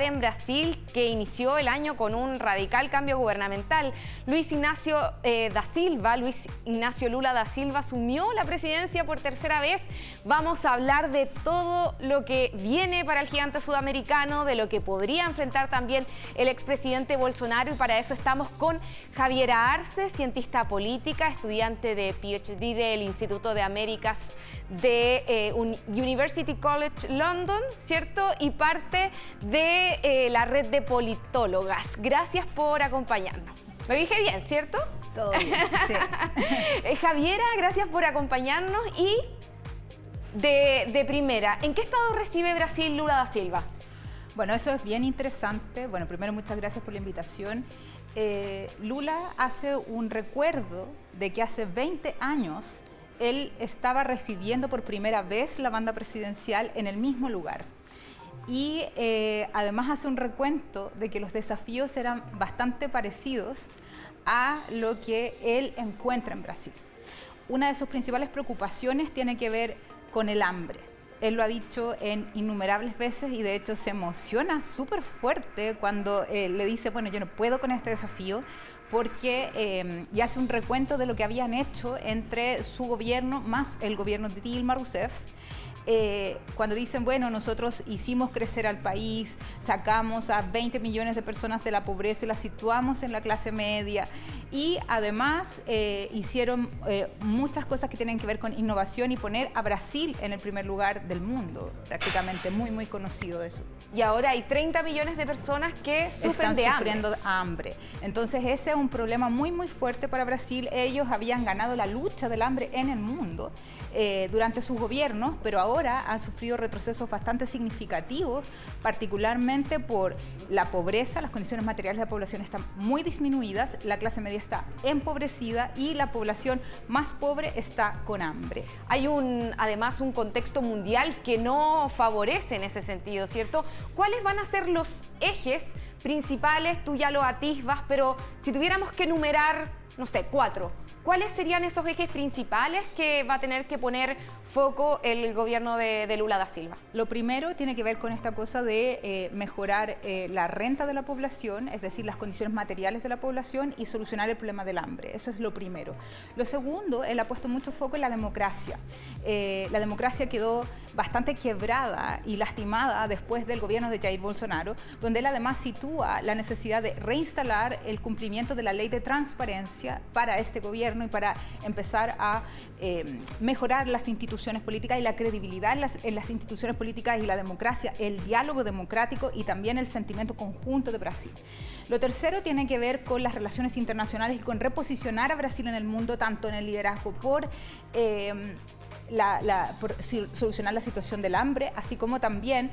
En Brasil, que inició el año con un radical cambio gubernamental. Luis Ignacio Lula da Silva asumió la presidencia por tercera vez. Vamos a hablar de todo lo que viene para el gigante sudamericano, de lo que podría enfrentar también el expresidente Bolsonaro, y para eso estamos con Javiera Arce, cientista política, estudiante de PhD del Instituto de Américas de University College London, ¿cierto? Y parte de la red de politólogas. Gracias por acompañarnos. Lo dije bien, ¿cierto? Todo bien, sí. Javiera, gracias por acompañarnos. Y de primera, ¿en qué estado recibe Brasil Lula da Silva? Bueno, eso es bien interesante. Bueno, primero muchas gracias por la invitación. Lula hace un recuerdo de que hace 20 años él estaba recibiendo por primera vez la banda presidencial en el mismo lugar. Y además hace un recuento de que los desafíos eran bastante parecidos a lo que él encuentra en Brasil. Una de sus principales preocupaciones tiene que ver con el hambre. Él lo ha dicho en innumerables veces y de hecho se emociona súper fuerte cuando le dice, bueno, yo no puedo con este desafío, porque y hace un recuento de lo que habían hecho entre su gobierno más el gobierno de Dilma Rousseff. Cuando dicen, bueno, nosotros hicimos crecer al país, sacamos a 20 millones de personas de la pobreza y las situamos en la clase media, y además hicieron muchas cosas que tienen que ver con innovación y poner a Brasil en el primer lugar del mundo, prácticamente muy conocido eso. Y ahora hay 30 millones de personas que sufren de hambre. Están sufriendo hambre. Entonces ese es un problema muy fuerte para Brasil. Ellos habían ganado la lucha del hambre en el mundo durante sus gobiernos, pero ahora han sufrido retrocesos bastante significativos, particularmente por la pobreza. Las condiciones materiales de la población están muy disminuidas, la clase media está empobrecida y la población más pobre está con hambre. Hay además un contexto mundial que no favorece en ese sentido, ¿cierto? ¿Cuáles van a ser los ejes principales? Tú ya lo atisbas, pero si tuviéramos que enumerar, no sé, 4, ¿cuáles serían esos ejes principales que va a tener que poner foco el gobierno de Lula da Silva? Lo primero tiene que ver con esta cosa de mejorar la renta de la población, es decir, las condiciones materiales de la población, y solucionar el problema del hambre. Eso es lo primero. Lo segundo, él ha puesto mucho foco en la democracia. La democracia quedó bastante quebrada y lastimada después del gobierno de Jair Bolsonaro, donde él además sitúa la necesidad de reinstalar el cumplimiento de la ley de transparencia para este gobierno y para empezar a mejorar las instituciones políticas y la credibilidad en las instituciones políticas y la democracia, el diálogo democrático y también el sentimiento conjunto de Brasil. Lo tercero tiene que ver con las relaciones internacionales y con reposicionar a Brasil en el mundo, tanto en el liderazgo por solucionar la situación del hambre, así como también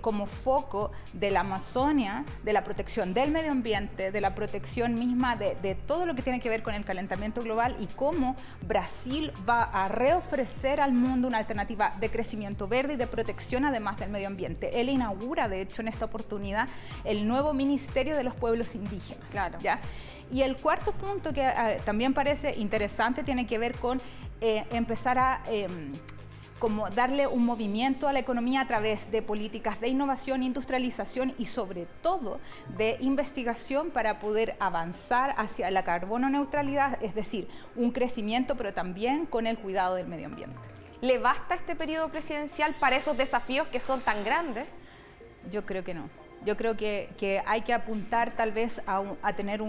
como foco de la Amazonia, de la protección del medio ambiente, de la protección misma de todo lo que tiene que ver con el calentamiento global, y cómo Brasil va a reofrecer al mundo una alternativa de crecimiento verde y de protección además del medio ambiente. Él inaugura, de hecho, en esta oportunidad, el nuevo Ministerio de los Pueblos Indígenas. Claro. ¿Ya? Y el cuarto punto que también parece interesante tiene que ver con empezar a como darle un movimiento a la economía a través de políticas de innovación, industrialización y sobre todo de investigación para poder avanzar hacia la carbono neutralidad, es decir, un crecimiento pero también con el cuidado del medio ambiente. ¿Le basta este periodo presidencial para esos desafíos que son tan grandes? Yo creo que no. Yo creo que hay que apuntar tal vez a tener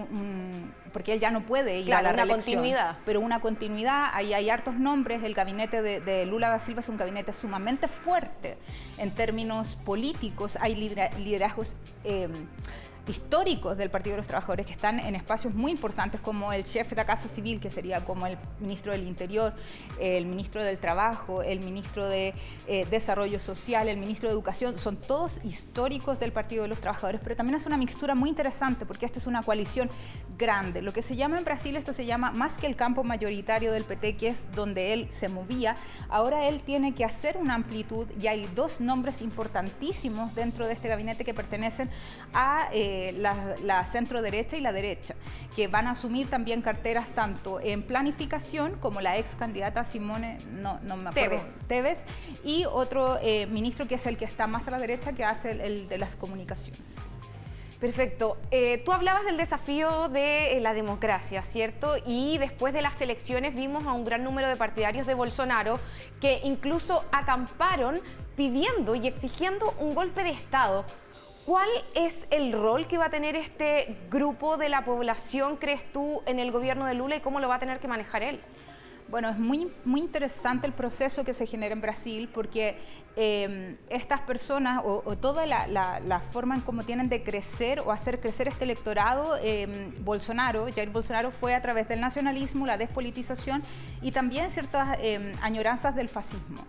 porque él ya no puede ir a la reelección. Una continuidad. Pero una continuidad, ahí hay hartos nombres. El gabinete de Lula da Silva es un gabinete sumamente fuerte en términos políticos. Hay liderazgos históricos del Partido de los Trabajadores que están en espacios muy importantes, como el jefe de la Casa Civil, que sería como el ministro del Interior, el ministro del Trabajo, el ministro de Desarrollo Social, el ministro de Educación. Son todos históricos del Partido de los Trabajadores, pero también es una mixtura muy interesante porque esta es una coalición grande. Lo que se llama en Brasil, esto se llama más que el campo mayoritario del PT, que es donde él se movía. Ahora él tiene que hacer una amplitud y hay dos nombres importantísimos dentro de este gabinete que pertenecen a la centro derecha y la derecha, que van a asumir también carteras tanto en planificación como la ex candidata Simone, no me acuerdo, Tebes, y otro ministro que es el que está más a la derecha, que hace el de las comunicaciones. Perfecto. Tú hablabas del desafío de la democracia, ¿cierto? Y después de las elecciones vimos a un gran número de partidarios de Bolsonaro que incluso acamparon pidiendo y exigiendo un golpe de Estado. ¿Cuál es el rol que va a tener este grupo de la población, crees tú, en el gobierno de Lula y cómo lo va a tener que manejar él? Bueno, es muy interesante el proceso que se genera en Brasil porque estas personas o toda la forma en cómo tienen de crecer o hacer crecer este electorado, Jair Bolsonaro fue a través del nacionalismo, la despolitización y también ciertas añoranzas del fascismo.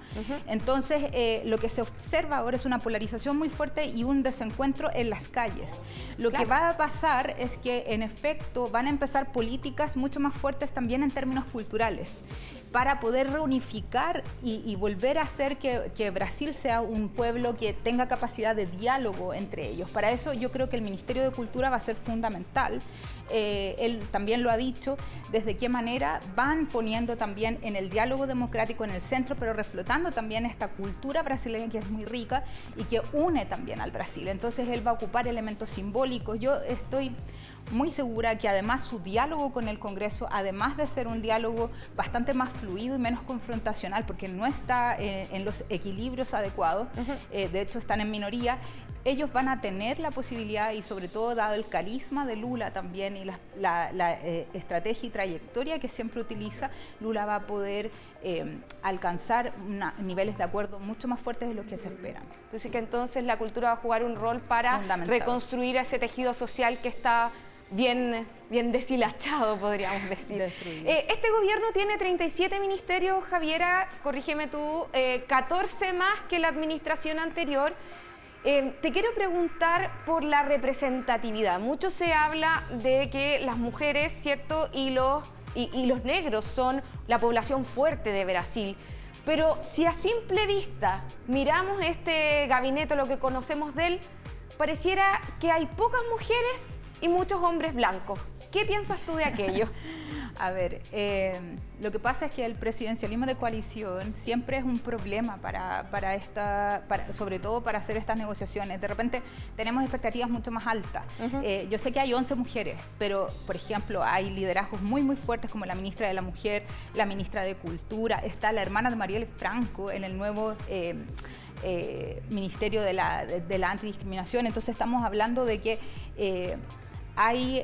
Entonces, lo que se observa ahora es una polarización muy fuerte y un desencuentro en las calles. Lo que va a pasar es que, en efecto, van a empezar políticas mucho más fuertes también en términos culturales, para poder reunificar y volver a hacer que Brasil sea un pueblo que tenga capacidad de diálogo entre ellos. Para eso yo creo que el Ministerio de Cultura va a ser fundamental. Él también lo ha dicho, desde qué manera van poniendo también en el diálogo democrático en el centro, pero reflotando también esta cultura brasileña que es muy rica y que une también al Brasil. Entonces él va a ocupar elementos simbólicos. Yo estoy muy segura que además su diálogo con el Congreso, además de ser un diálogo bastante más fluido y menos confrontacional, porque no está en los equilibrios adecuados, de hecho están en minoría, ellos van a tener la posibilidad y sobre todo dado el carisma de Lula también y la estrategia y trayectoria que siempre utiliza, Lula va a poder alcanzar niveles de acuerdo mucho más fuertes de los que se esperan. Entonces que entonces la cultura va a jugar un rol para reconstruir ese tejido social que está bien deshilachado, podríamos decir. Este gobierno tiene 37 ministerios, Javiera, corrígeme tú, 14 más que la administración anterior. Te quiero preguntar por la representatividad. Mucho se habla de que las mujeres, ¿cierto?, y los negros son la población fuerte de Brasil. Pero si a simple vista miramos este gabinete, lo que conocemos de él, pareciera que hay pocas mujeres y muchos hombres blancos. ¿Qué piensas tú de aquello? A ver, lo que pasa es que el presidencialismo de coalición siempre es un problema sobre todo para hacer estas negociaciones. De repente tenemos expectativas mucho más altas. Yo sé que hay 11 mujeres, pero, por ejemplo, hay liderazgos muy fuertes como la ministra de la Mujer, la ministra de Cultura, está la hermana de Marielle Franco en el nuevo Ministerio de la Antidiscriminación. Entonces estamos hablando de que hay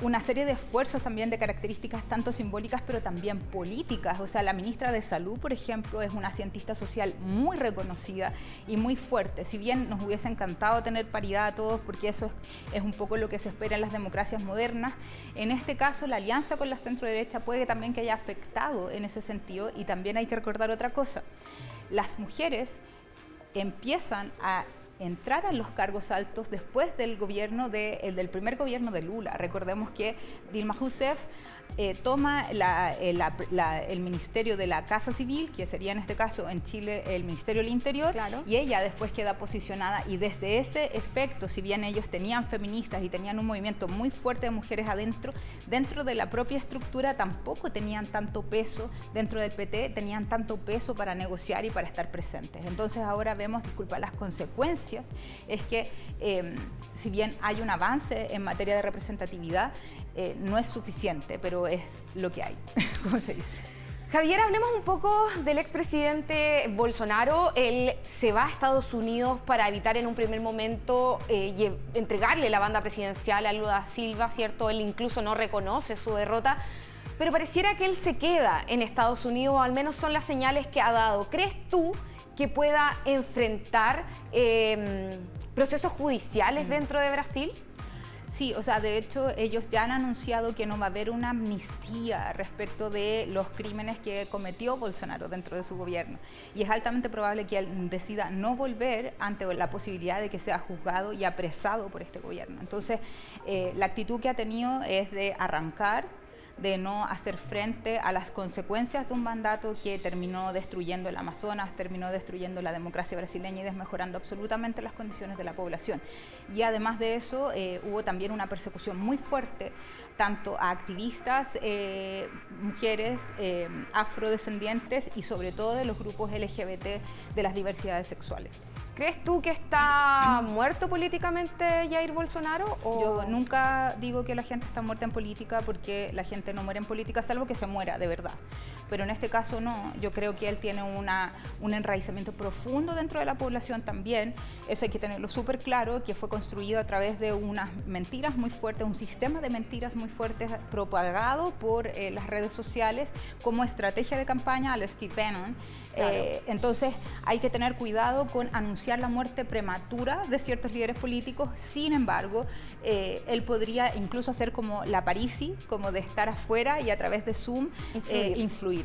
una serie de esfuerzos también de características tanto simbólicas pero también políticas. O sea, la ministra de Salud, por ejemplo, es una cientista social muy reconocida y muy fuerte. Si bien nos hubiese encantado tener paridad a todos, porque eso es un poco lo que se espera en las democracias modernas, en este caso la alianza con la centro-derecha puede también que haya afectado en ese sentido. Y también hay que recordar otra cosa. Las mujeres empiezan a entrar a los cargos altos después del del primer gobierno de Lula. Recordemos que Dilma Rousseff toma el Ministerio de la Casa Civil, que sería en este caso en Chile el Ministerio del Interior, claro. Y ella después queda posicionada y desde ese efecto, si bien ellos tenían feministas y tenían un movimiento muy fuerte de mujeres dentro de la propia estructura tampoco tenían tanto peso, dentro del PT tenían tanto peso para negociar y para estar presentes. Entonces ahora vemos, disculpa, las consecuencias es que si bien hay un avance en materia de representatividad, no es suficiente, pero es lo que hay, como se dice. Javier, hablemos un poco del expresidente Bolsonaro. Él se va a Estados Unidos para evitar en un primer momento entregarle la banda presidencial a Lula da Silva, ¿cierto? Él incluso no reconoce su derrota, pero pareciera que él se queda en Estados Unidos, o al menos son las señales que ha dado. ¿Crees tú que pueda enfrentar procesos judiciales dentro de Brasil? Sí, o sea, de hecho ellos ya han anunciado que no va a haber una amnistía respecto de los crímenes que cometió Bolsonaro dentro de su gobierno. Y es altamente probable que él decida no volver ante la posibilidad de que sea juzgado y apresado por este gobierno. Entonces, la actitud que ha tenido es de arrancar, de no hacer frente a las consecuencias de un mandato que terminó destruyendo el Amazonas, terminó destruyendo la democracia brasileña y desmejorando absolutamente las condiciones de la población. Y además de eso, hubo también una persecución muy fuerte tanto a activistas, mujeres, afrodescendientes y sobre todo de los grupos LGBT de las diversidades sexuales. ¿Crees tú que está muerto políticamente Jair Bolsonaro? Yo nunca digo que la gente está muerta en política, porque la gente no muere en política salvo que se muera de verdad. Pero en este caso no, yo creo que él tiene un enraizamiento profundo dentro de la población también. Eso hay que tenerlo súper claro, que fue construido a través de unas mentiras muy fuertes, un sistema de mentiras muy fuertes propagado por las redes sociales como estrategia de campaña a lo Steve Bannon. Claro. Entonces hay que tener cuidado con anunciar la muerte prematura de ciertos líderes políticos. Sin embargo, él podría incluso hacer como la Parisi, como de estar afuera y a través de Zoom influir.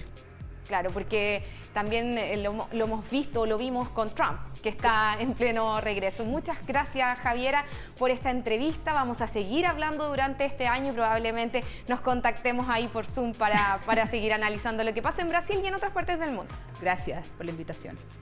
Claro, porque también lo hemos visto, lo vimos con Trump, que está en pleno regreso. Muchas gracias, Javiera, por esta entrevista. Vamos a seguir hablando durante este año y probablemente nos contactemos ahí por Zoom para seguir analizando lo que pasa en Brasil y en otras partes del mundo. Gracias por la invitación.